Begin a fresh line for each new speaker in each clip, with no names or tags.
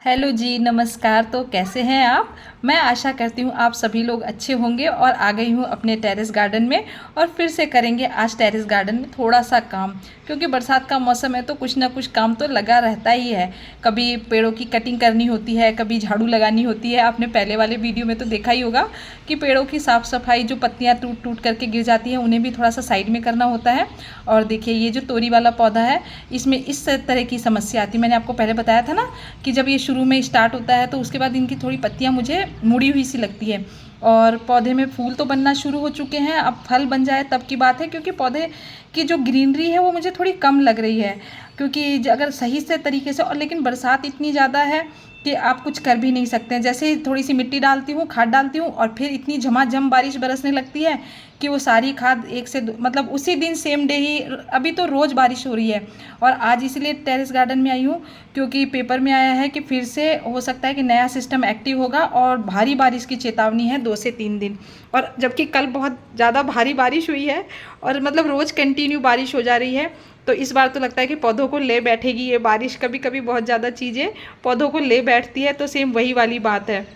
Hello जी, नमस्कार। तो कैसे हैं आप? मैं आशा करती हूँ आप सभी लोग अच्छे होंगे। और आ गई हूँ अपने टेरेस गार्डन में और फिर से करेंगे आज टेरेस गार्डन में थोड़ा सा काम, क्योंकि बरसात का मौसम है तो कुछ ना कुछ काम तो लगा रहता ही है। कभी पेड़ों की कटिंग करनी होती है, कभी झाड़ू लगानी होती है। आपने पहले वाले वीडियो में तो देखा ही होगा कि पेड़ों की साफ़ सफाई, जो पत्तियाँ टूट टूट करके गिर जाती हैं उन्हें भी थोड़ा सा साइड में करना होता है। और देखिए, ये जो तोरी वाला पौधा है, इसमें इस तरह की समस्या आती है। मैंने आपको पहले बताया था ना कि जब ये शुरू में स्टार्ट होता है तो उसके बाद इनकी थोड़ी पत्तियां मुझे मुड़ी हुई सी लगती है। और पौधे में फूल तो बनना शुरू हो चुके हैं, अब फल बन जाए तब की बात है, क्योंकि पौधे की जो ग्रीनरी है वो मुझे थोड़ी कम लग रही है। क्योंकि अगर सही से तरीके से, और लेकिन बरसात इतनी ज़्यादा है कि आप कुछ कर भी नहीं सकते हैं। जैसे ही थोड़ी सी मिट्टी डालती हूँ, खाद डालती हूँ, और फिर इतनी झमाझम बारिश बरसने लगती है कि वो सारी खाद एक से दो, मतलब उसी दिन सेम डे ही। अभी तो रोज़ बारिश हो रही है। और आज इसलिए टेरेस गार्डन में आई हूँ क्योंकि पेपर में आया है कि फिर से हो सकता है कि नया सिस्टम एक्टिव होगा और भारी बारिश की चेतावनी है 2 से 3 दिन। और जबकि कल बहुत ज़्यादा भारी बारिश हुई है और मतलब रोज़ कंटिन्यू बारिश हो जा रही है। तो इस बार तो लगता है कि पौधों को ले बैठेगी ये बारिश। कभी कभी बहुत ज़्यादा चीज़ें पौधों को ले बैठती है, तो सेम वही वाली बात है।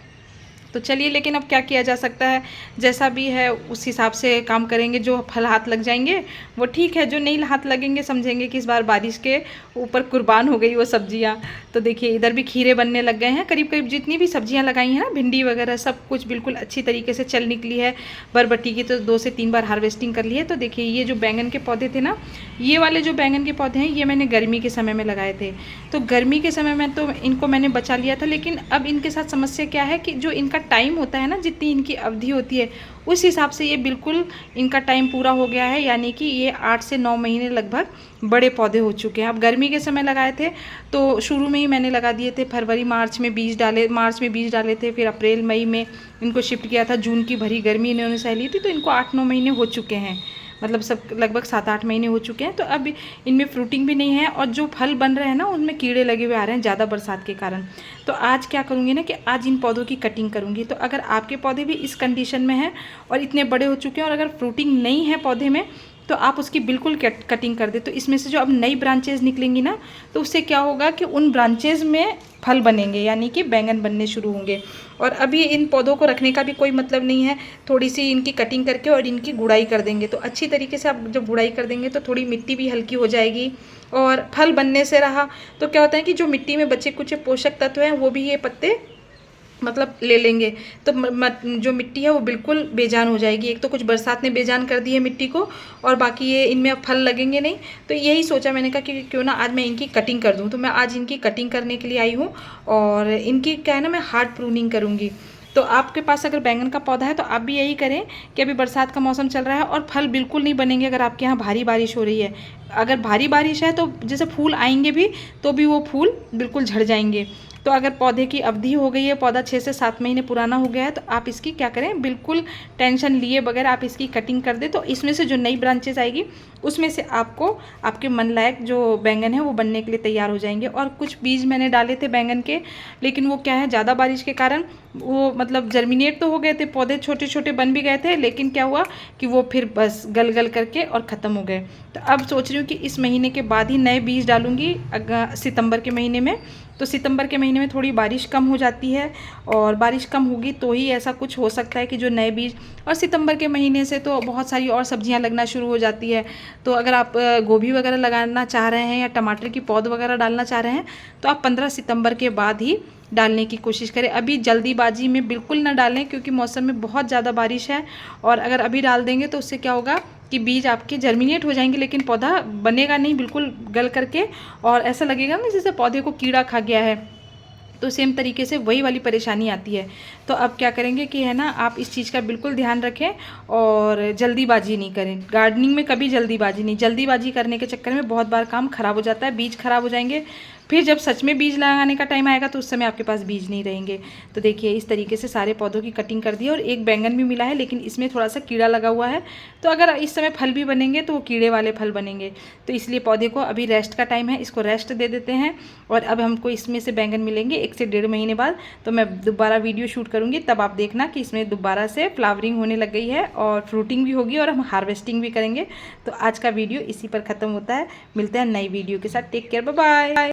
तो चलिए, लेकिन अब क्या किया जा सकता है, जैसा भी है उस हिसाब से काम करेंगे। जो फल हाथ लग जाएंगे वो ठीक है, जो नहीं हाथ लगेंगे समझेंगे कि इस बार बारिश के ऊपर कुर्बान हो गई वो सब्जियां। तो देखिए, इधर भी खीरे बनने लग गए हैं। करीब करीब जितनी भी सब्जियां लगाई हैं ना, भिंडी वगैरह, सब कुछ बिल्कुल अच्छी तरीके से चल निकली है। बरबट्टी की तो 2 से 3 बार हार्वेस्टिंग कर ली है। तो देखिए, ये जो बैंगन के पौधे थे ना, ये वाले जो बैंगन के पौधे हैं, ये मैंने गर्मी के समय में लगाए थे। तो गर्मी के समय में तो इनको मैंने बचा लिया था, लेकिन अब इनके साथ समस्या क्या है कि जो इनका टाइम होता है ना, जितनी इनकी अवधि होती है उस हिसाब से ये बिल्कुल इनका टाइम पूरा हो गया है। यानी कि ये 8 से 9 महीने लगभग बड़े पौधे हो चुके हैं। अब गर्मी के समय लगाए थे तो शुरू में ही मैंने लगा दिए थे। फरवरी मार्च में बीज डाले थे, फिर अप्रैल मई में इनको शिफ्ट किया था। जून की भरी गर्मी इन्होंने सह ली थी, तो इनको 8-9 महीने हो चुके हैं। मतलब सब लगभग 7-8 महीने हो चुके हैं। तो अब इनमें फ्रूटिंग भी नहीं है, और जो फल बन रहे हैं ना उनमें कीड़े लगे हुए आ रहे हैं ज़्यादा बरसात के कारण। तो आज क्या करूँगी ना कि आज इन पौधों की कटिंग करूँगी। तो अगर आपके पौधे भी इस कंडीशन में हैं और इतने बड़े हो चुके हैं, और अगर फ्रूटिंग नहीं है पौधे में, तो आप उसकी बिल्कुल कटिंग कर दे। तो इसमें से जो अब नई ब्रांचेज निकलेंगी ना, तो उससे क्या होगा कि उन ब्रांचेज में फल बनेंगे, यानी कि बैंगन बनने शुरू होंगे। और अभी इन पौधों को रखने का भी कोई मतलब नहीं है। थोड़ी सी इनकी कटिंग करके और इनकी गुड़ाई कर देंगे, तो अच्छी तरीके से आप जब गुड़ाई कर देंगे तो थोड़ी मिट्टी भी हल्की हो जाएगी। और फल बनने से रहा तो क्या होता है कि जो मिट्टी में बचे कुछ पोषक तत्व हैं वो भी ये पत्ते मतलब ले लेंगे। तो जो मिट्टी है वो बिल्कुल बेजान हो जाएगी। एक तो कुछ बरसात ने बेजान कर दी है मिट्टी को, और बाकी ये इनमें अब फल लगेंगे नहीं। तो यही सोचा मैंने कहा कि क्यों ना आज मैं इनकी कटिंग कर दूं। तो मैं आज इनकी कटिंग करने के लिए आई हूँ, और इनकी क्या है ना, मैं हार्ड प्रूनिंग करूँगी। तो आपके पास अगर बैंगन का पौधा है तो आप भी यही करें कि अभी बरसात का मौसम चल रहा है और फल बिल्कुल नहीं बनेंगे अगर आपके यहाँ भारी बारिश हो रही है। अगर भारी बारिश है तो जैसे फूल आएंगे भी तो भी वो फूल बिल्कुल झड़ जाएंगे। तो अगर पौधे की अवधि हो गई है, पौधा 6 से 7 महीने पुराना हो गया है, तो आप इसकी क्या करें, बिल्कुल टेंशन लिए बगैर आप इसकी कटिंग कर दें। तो इसमें से जो नई ब्रांचेस आएगी उसमें से आपको आपके मन लायक जो बैंगन है वो बनने के लिए तैयार हो जाएंगे। और कुछ बीज मैंने डाले थे बैंगन के, लेकिन वो क्या है, ज़्यादा बारिश के कारण वो मतलब जर्मिनेट तो हो गए थे, पौधे छोटे छोटे बन भी गए थे, लेकिन क्या हुआ कि वो फिर बस गल गल करके और ख़त्म हो गए। तो अब सोच रही हूँ कि इस महीने के बाद ही नए बीज डालूंगी, सितंबर के महीने में। तो सितंबर के महीने में थोड़ी बारिश कम हो जाती है, और बारिश कम होगी तो ही ऐसा कुछ हो सकता है कि जो नए बीज। और सितंबर के महीने से तो बहुत सारी और सब्जियां लगना शुरू हो जाती है। तो अगर आप गोभी वगैरह लगाना चाह रहे हैं या टमाटर की पौध वगैरह डालना चाह रहे हैं, तो आप 15 सितंबर के बाद ही डालने की कोशिश करें। अभी जल्दीबाजी में बिल्कुल ना डालें, क्योंकि मौसम में बहुत ज़्यादा बारिश है। और अगर अभी डाल देंगे तो उससे क्या होगा कि बीज आपके जर्मिनेट हो जाएंगे, लेकिन पौधा बनेगा नहीं, बिल्कुल गल करके, और ऐसा लगेगा ना जैसे पौधे को कीड़ा खा गया है। तो सेम तरीके से वही वाली परेशानी आती है। तो अब क्या करेंगे कि है ना, आप इस चीज़ का बिल्कुल ध्यान रखें और जल्दीबाजी नहीं करें। गार्डनिंग में कभी जल्दीबाजी नहीं, जल्दीबाजी करने के चक्कर में बहुत बार काम खराब हो जाता है, बीज खराब हो जाएंगे। फिर जब सच में बीज लगाने का टाइम आएगा तो उस समय आपके पास बीज नहीं रहेंगे। तो देखिए, इस तरीके से सारे पौधों की कटिंग कर दी है, और एक बैंगन भी मिला है, लेकिन इसमें थोड़ा सा कीड़ा लगा हुआ है। तो अगर इस समय फल भी बनेंगे तो वो कीड़े वाले फल बनेंगे। तो इसलिए पौधे को अभी रेस्ट का टाइम है, इसको रेस्ट दे देते हैं। और अब हमको इसमें से बैंगन मिलेंगे 1 से 1.5 महीने बाद। तो मैं दोबारा वीडियो शूट करूँगी, तब आप देखना कि इसमें दोबारा से फ्लावरिंग होने लग गई है और फ्रूटिंग भी होगी, और हम हार्वेस्टिंग भी करेंगे। तो आज का वीडियो इसी पर ख़त्म होता है। मिलते हैं नई वीडियो के साथ। Take care, bye bye.